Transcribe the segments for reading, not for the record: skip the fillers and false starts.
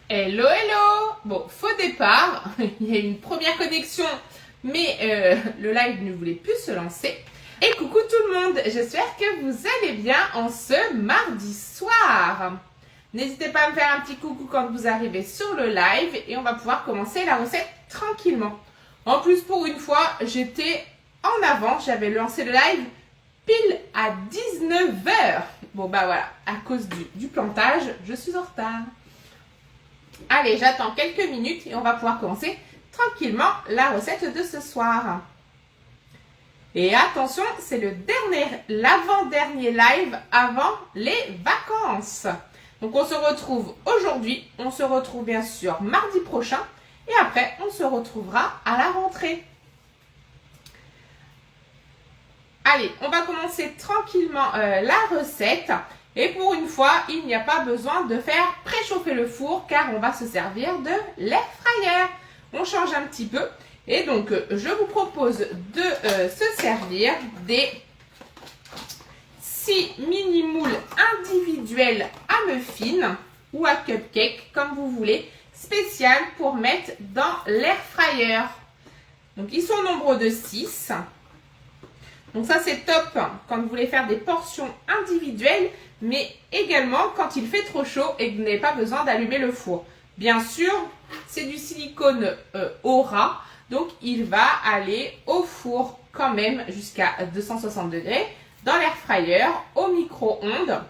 Hello, hello! Bon, faux départ, il y a une première connexion, mais le live ne voulait plus se lancer. Et coucou tout le monde, j'espère que vous allez bien en ce mardi soir. N'hésitez pas à me faire un petit coucou quand vous arrivez sur le live et on va pouvoir commencer la recette tranquillement. En plus, pour une fois, j'étais en avant, j'avais lancé le live pile à 19h. Bon bah voilà, à cause du plantage, je suis en retard. Allez, j'attends quelques minutes et on va pouvoir commencer tranquillement la recette de ce soir. Et attention, c'est l'avant-dernier live avant les vacances. Donc on se retrouve aujourd'hui, on se retrouve bien sûr mardi prochain et après on se retrouvera à la rentrée. Allez, on va commencer tranquillement la recette. Et pour une fois, il n'y a pas besoin de faire préchauffer le four car on va se servir de l'air fryer. On change un petit peu. Et donc, je vous propose de se servir des 6 mini moules individuels à muffins ou à cupcake, comme vous voulez, spécial pour mettre dans l'air fryer. Donc, ils sont au nombre de 6. Donc ça c'est top quand vous voulez faire des portions individuelles, mais également quand il fait trop chaud et que vous n'avez pas besoin d'allumer le four. Bien sûr, c'est du silicone Aura, donc il va aller au four quand même jusqu'à 260 degrés, dans l'air fryer, au micro-ondes,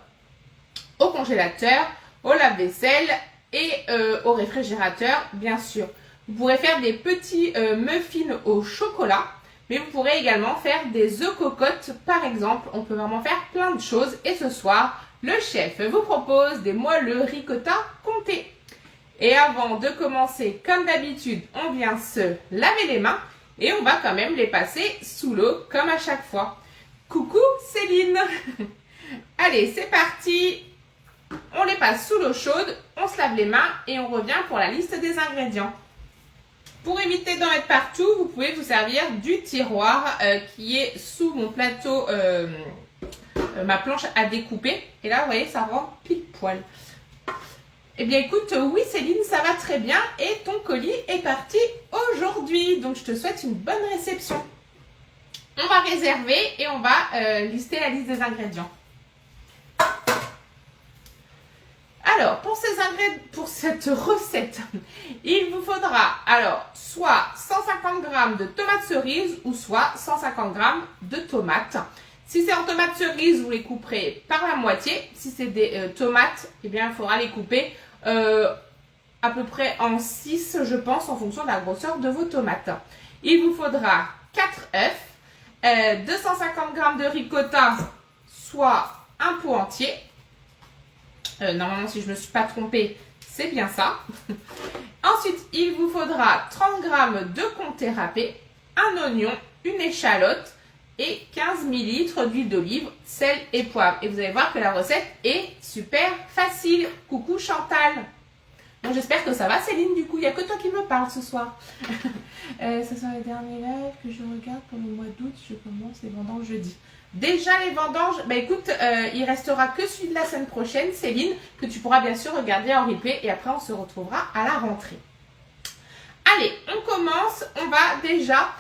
au congélateur, au lave-vaisselle et au réfrigérateur, bien sûr. Vous pourrez faire des petits muffins au chocolat. Mais vous pourrez également faire des œufs cocottes par exemple. On peut vraiment faire plein de choses. Et ce soir, le chef vous propose des moelleux ricotta comté. Et avant de commencer, comme d'habitude, on vient se laver les mains. Et on va quand même les passer sous l'eau comme à chaque fois. Coucou Céline. Allez, c'est parti. On les passe sous l'eau chaude. On se lave les mains et on revient pour la liste des ingrédients. Pour éviter d'en mettre partout, vous pouvez vous servir du tiroir qui est sous mon plateau, ma planche à découper. Et là, vous voyez, ça rend pile poil. Eh bien, écoute, oui Céline, ça va très bien. Et ton colis est parti aujourd'hui. Donc, je te souhaite une bonne réception. On va réserver et on va lister la liste des ingrédients. Alors, pour cette recette, il vous faudra alors soit 150 g de tomates cerises ou soit 150 g de tomates. Si c'est en tomates cerises, vous les couperez par la moitié. Si c'est des tomates, eh bien, il faudra les couper à peu près en 6, je pense, en fonction de la grosseur de vos tomates. Il vous faudra 4 œufs, 250 g de ricotta, soit un pot entier. Normalement, si je ne me suis pas trompée, c'est bien ça. Ensuite, il vous faudra 30 g de comté râpé, un oignon, une échalote et 15 ml d'huile d'olive, sel et poivre. Et vous allez voir que la recette est super facile. Coucou Chantal. Bon, j'espère que ça va Céline, du coup, il n'y a que toi qui me parles ce soir. Ce sont les derniers lives que je regarde pour le mois d'août. Je commence les vendanges jeudi. Déjà les vendanges, bah écoute, il restera que celui de la semaine prochaine, Céline, que tu pourras bien sûr regarder en replay et après on se retrouvera à la rentrée. Allez, on commence, on va déjà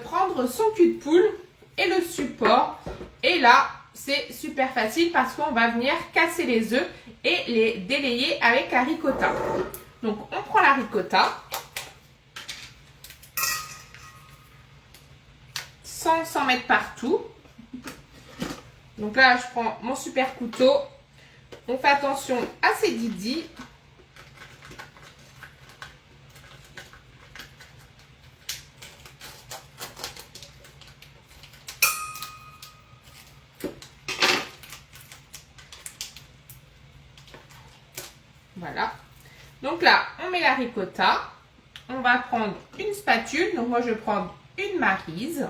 prendre son cul de poule et le support. Et là, c'est super facile parce qu'on va venir casser les œufs et les délayer avec la ricotta. Donc on prend la ricotta, sans s'en mettre partout. Donc là, je prends mon super couteau. On fait attention à ces didis. Voilà. Donc là, on met la ricotta. On va prendre une spatule. Donc moi, je vais prendre une Maryse.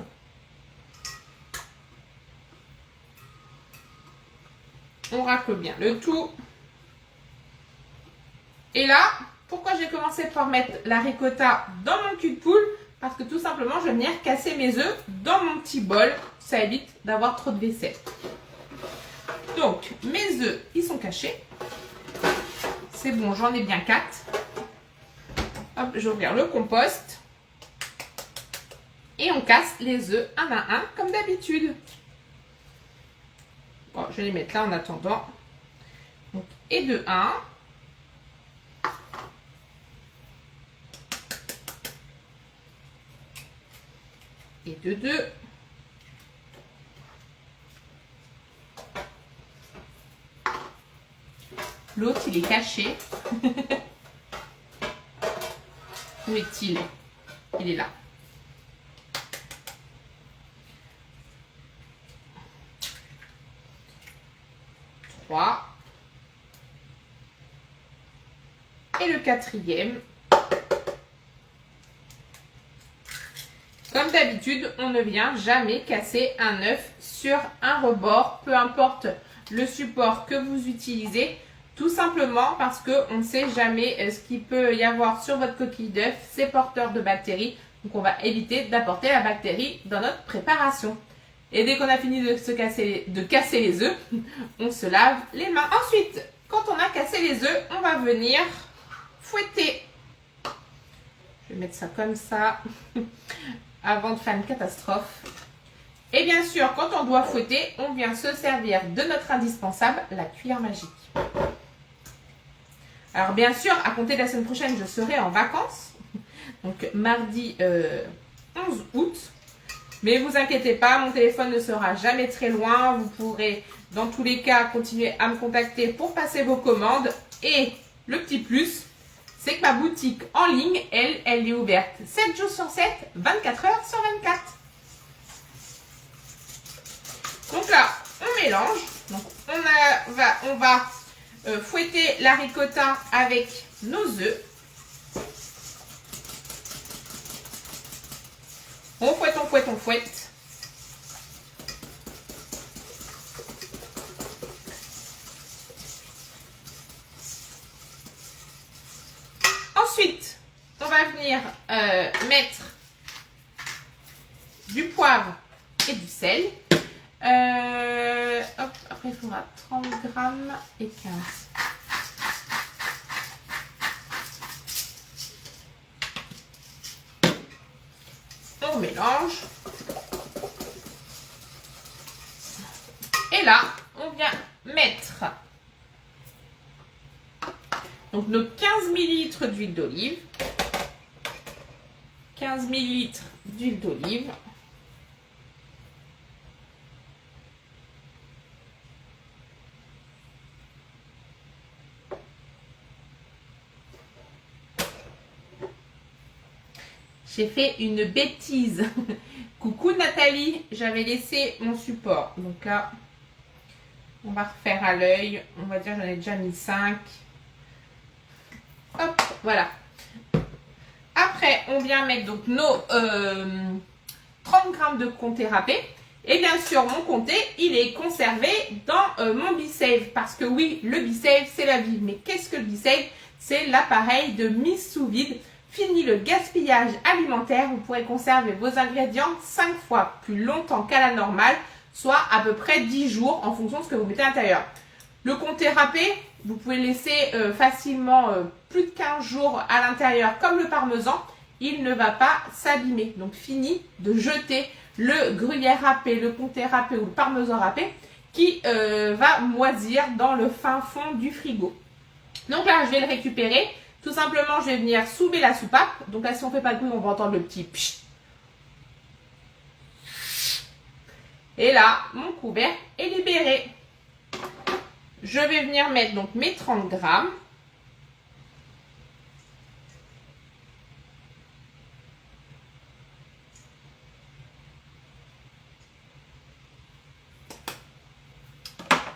On racle bien le tout. Et là, pourquoi j'ai commencé par mettre la ricotta dans mon cul de poule? Parce que tout simplement, je vais venir casser mes œufs dans mon petit bol. Ça évite d'avoir trop de vaisselle. Donc, mes œufs, ils sont cachés. C'est bon, j'en ai bien 4. Hop, je vais ouvrir le compost. Et on casse les œufs un à un comme d'habitude. Bon, je vais les mettre là en attendant. Donc, et de 1. Et de 2. L'autre, il est caché. Où est-il? Il est là. Et le quatrième. Comme d'habitude, on ne vient jamais casser un œuf sur un rebord, peu importe le support que vous utilisez, tout simplement parce qu'on ne sait jamais ce qu'il peut y avoir sur votre coquille d'œuf, c'est porteur de bactéries, donc on va éviter d'apporter la bactérie dans notre préparation. Et dès qu'on a fini de casser les œufs, on se lave les mains. Ensuite, quand on a cassé les œufs, on va venir fouetter. Je vais mettre ça comme ça avant de faire une catastrophe. Et bien sûr, quand on doit fouetter, on vient se servir de notre indispensable, la cuillère magique. Alors bien sûr, à compter de la semaine prochaine, je serai en vacances. Donc mardi 11 août. Mais vous inquiétez pas, mon téléphone ne sera jamais très loin. Vous pourrez dans tous les cas continuer à me contacter pour passer vos commandes. Et le petit plus, c'est que ma boutique en ligne, elle est ouverte 7 jours sur 7, 24 heures sur 24. Donc là, on mélange. Donc on va fouetter la ricotta avec nos œufs. On fouette, on fouette, on fouette. Ensuite, on va venir mettre du poivre et du sel. Hop, après, il faudra 30 grammes et 15. On mélange. Et là, on vient mettre donc nos 15 ml d'huile d'olive. 15 ml d'huile d'olive. J'ai fait une bêtise. Coucou Nathalie, j'avais laissé mon support. Donc là, on va refaire à l'œil. On va dire j'en ai déjà mis 5. Hop, voilà. Après, on vient mettre donc nos 30 grammes de comté râpé. Et bien sûr, mon comté, il est conservé dans mon B-Save. Parce que oui, le B-Save, c'est la vie. Mais qu'est-ce que le B-Save? C'est l'appareil de mise sous vide. Fini le gaspillage alimentaire, vous pourrez conserver vos ingrédients 5 fois plus longtemps qu'à la normale, soit à peu près 10 jours en fonction de ce que vous mettez à l'intérieur. Le comté râpé, vous pouvez laisser facilement plus de 15 jours à l'intérieur comme le parmesan, il ne va pas s'abîmer. Donc fini de jeter le gruyère râpé, le comté râpé ou le parmesan râpé qui va moisir dans le fin fond du frigo. Donc là, je vais le récupérer. Tout simplement, je vais venir soulever la soupape. Donc là, si on ne fait pas de bruit, on va entendre le petit pchit. Et là, mon couvercle est libéré. Je vais venir mettre donc mes 30 grammes.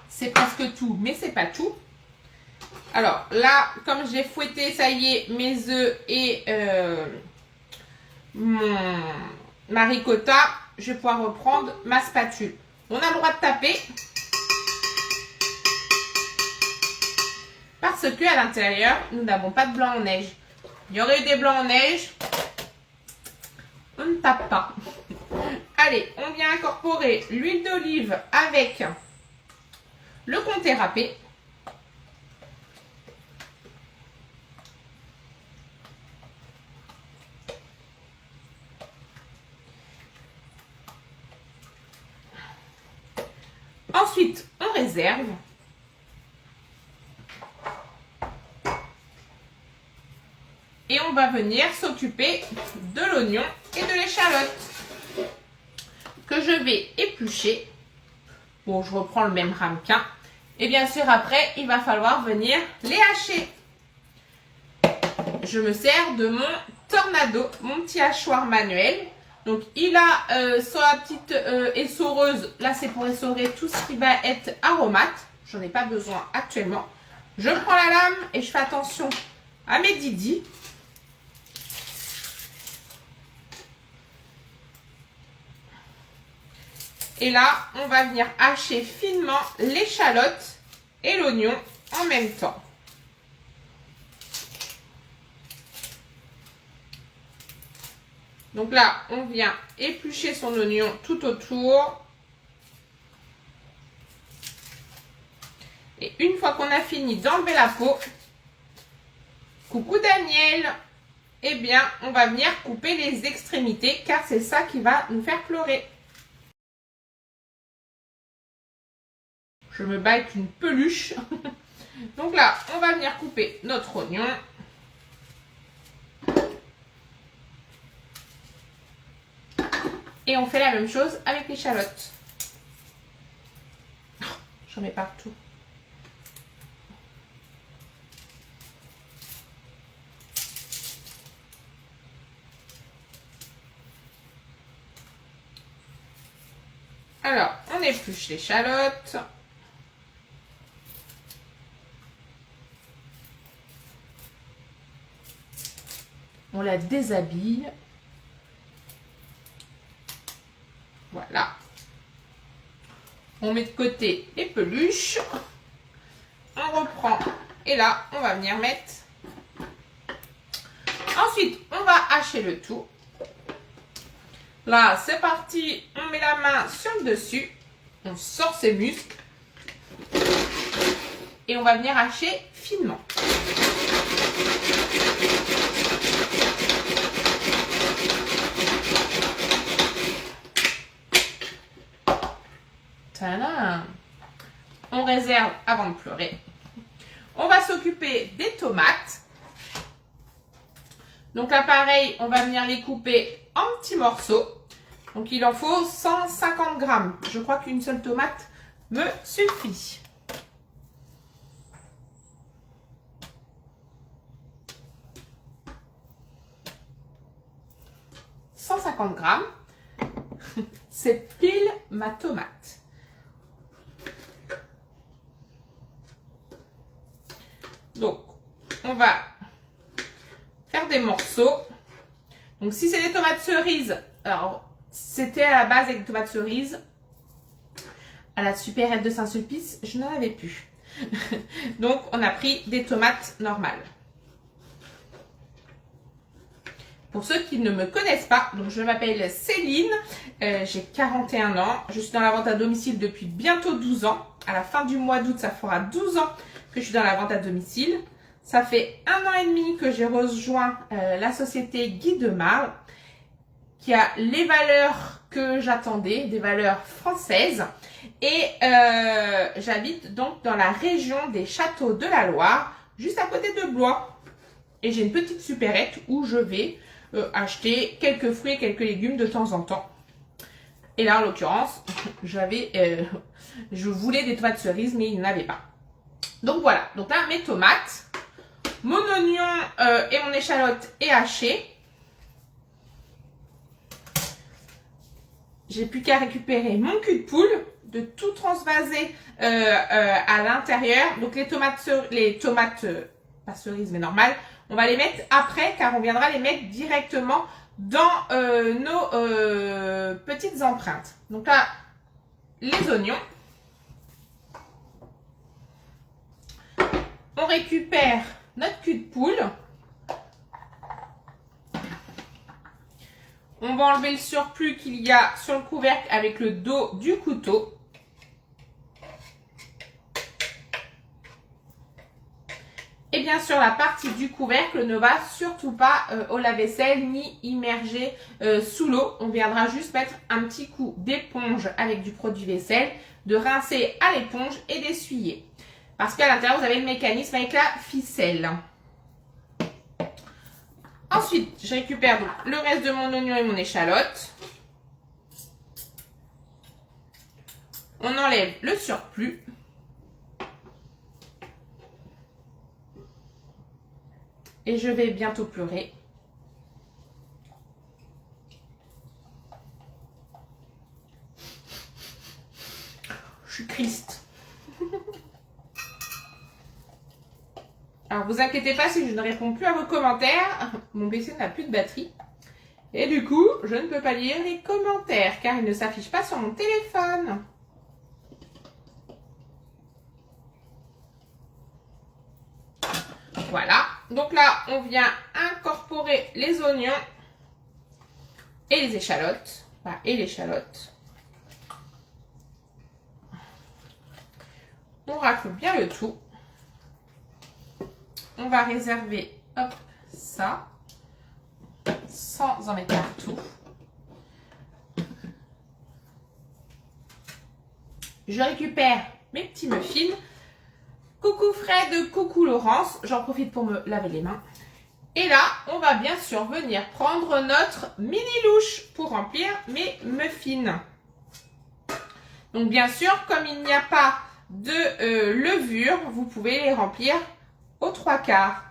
C'est presque tout, mais c'est pas tout. Alors là, comme j'ai fouetté, ça y est, mes œufs et ma ricotta, je vais pouvoir reprendre ma spatule. On a le droit de taper parce que à l'intérieur, nous n'avons pas de blanc en neige. Il y aurait eu des blancs en neige, on ne tape pas. Allez, on vient incorporer l'huile d'olive avec le comté râpé. Ensuite, on réserve. Et on va venir s'occuper de l'oignon et de l'échalote que je vais éplucher. Bon, je reprends le même ramequin. Et bien sûr, après, il va falloir venir les hacher. Je me sers de mon Tornado, mon petit hachoir manuel. Donc, il a sa petite essoreuse. Là, c'est pour essorer tout ce qui va être aromate. J'en ai pas besoin actuellement. Je prends la lame et je fais attention à mes didis. Et là, on va venir hacher finement l'échalote et l'oignon en même temps. Donc là, on vient éplucher son oignon tout autour. Et une fois qu'on a fini d'enlever la peau, coucou Daniel, eh bien, on va venir couper les extrémités car c'est ça qui va nous faire pleurer. Je me bats avec une peluche. Donc là, on va venir couper notre oignon. Et on fait la même chose avec l'échalote. J'en mets partout. Alors, on épluche l'échalote. On la déshabille. Voilà. On met de côté les peluches. On reprend. Et là, on va venir mettre. Ensuite, on va hacher le tout. Là, c'est parti. On met la main sur le dessus. On sort ses muscles. Et on va venir hacher finement. Tadam! On réserve avant de pleurer. On va s'occuper des tomates. Donc là, pareil, on va venir les couper en petits morceaux. Donc, il en faut 150 grammes. Je crois qu'une seule tomate me suffit. « 150 grammes. C'est pile ma tomate. Donc, on va faire des morceaux. Donc, si c'est des tomates cerises, alors, c'était à la base avec des tomates cerises. À la supérette de Saint-Sulpice, je n'en avais plus. Donc, on a pris des tomates normales. Pour ceux qui ne me connaissent pas, donc je m'appelle Céline, j'ai 41 ans, je suis dans la vente à domicile depuis bientôt 12 ans. À la fin du mois d'août, ça fera 12 ans que je suis dans la vente à domicile. Ça fait 1 an et demi que j'ai rejoint la société Guy Demar, qui a les valeurs que j'attendais, des valeurs françaises. Et j'habite donc dans la région des Châteaux de la Loire, juste à côté de Blois. Et j'ai une petite supérette où je vais acheter quelques fruits et quelques légumes de temps en temps. Et là, en l'occurrence, je voulais des tomates cerises, mais il n'y en avait pas. Donc voilà, donc là, mes tomates, mon oignon et mon échalote est haché. J'ai plus qu'à récupérer mon cul de poule, de tout transvaser à l'intérieur. Donc les tomates, pas cerises mais normales, on va les mettre après car on viendra les mettre directement dans nos petites empreintes. Donc là, les oignons. On récupère notre cul de poule. On va enlever le surplus qu'il y a sur le couvercle avec le dos du couteau. Et bien sûr, la partie du couvercle ne va surtout pas au lave-vaisselle ni immerger sous l'eau. On viendra juste mettre un petit coup d'éponge avec du produit vaisselle de rincer à l'éponge et d'essuyer. Parce qu'à l'intérieur, vous avez le mécanisme avec la ficelle. Ensuite, je récupère donc le reste de mon oignon et mon échalote. On enlève le surplus. Et je vais bientôt pleurer. Je suis triste. Alors, vous inquiétez pas si je ne réponds plus à vos commentaires. Mon PC n'a plus de batterie. Et du coup, je ne peux pas lire les commentaires car ils ne s'affichent pas sur mon téléphone. Voilà. Donc là, on vient incorporer les oignons et les échalotes. Enfin, et l'échalote. On racle bien le tout. On va réserver, hop, ça, sans en mettre partout. Je récupère mes petits muffins. Coucou Fred, coucou Laurence, j'en profite pour me laver les mains. Et là, on va bien sûr venir prendre notre mini louche pour remplir mes muffins. Donc bien sûr, comme il n'y a pas de levure, vous pouvez les remplir aux 3/4.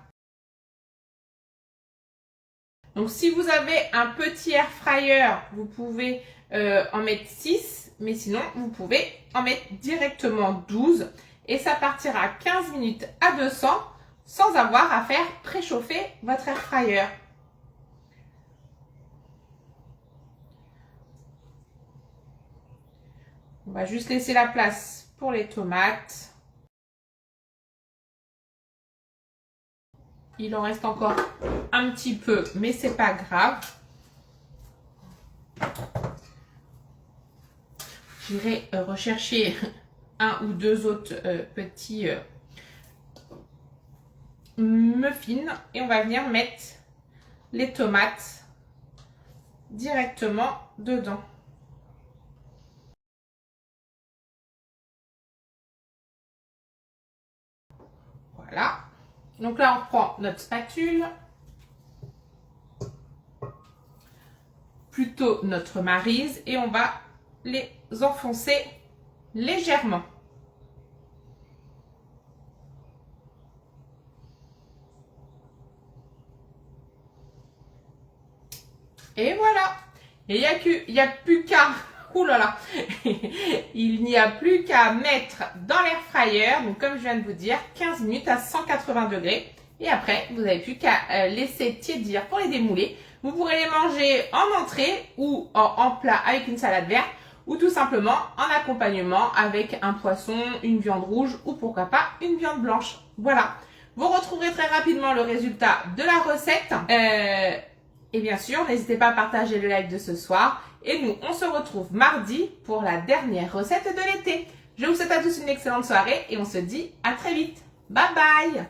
Donc si vous avez un petit air fryer, vous pouvez en mettre 6, mais sinon vous pouvez en mettre directement 12 et ça partira 15 minutes à 200 sans avoir à faire préchauffer votre air fryer. On va juste laisser la place pour les tomates. Il en reste encore un petit peu, mais c'est pas grave. J'irai rechercher un ou deux autres petits muffins et on va venir mettre les tomates directement dedans. Voilà. Donc là, on prend notre spatule, plutôt notre maryse, et on va les enfoncer légèrement. Et voilà. Il n'y a plus qu'à... Ouh là là. Il n'y a plus qu'à mettre dans l'air fryer, donc comme je viens de vous dire, 15 minutes à 180 degrés. Et après, vous n'avez plus qu'à laisser tiédir pour les démouler. Vous pourrez les manger en entrée ou en plat avec une salade verte ou tout simplement en accompagnement avec un poisson, une viande rouge ou pourquoi pas une viande blanche. Voilà. Vous retrouverez très rapidement le résultat de la recette. Et bien sûr, n'hésitez pas à partager le live de ce soir. Et nous, on se retrouve mardi pour la dernière recette de l'été. Je vous souhaite à tous une excellente soirée et on se dit à très vite. Bye bye!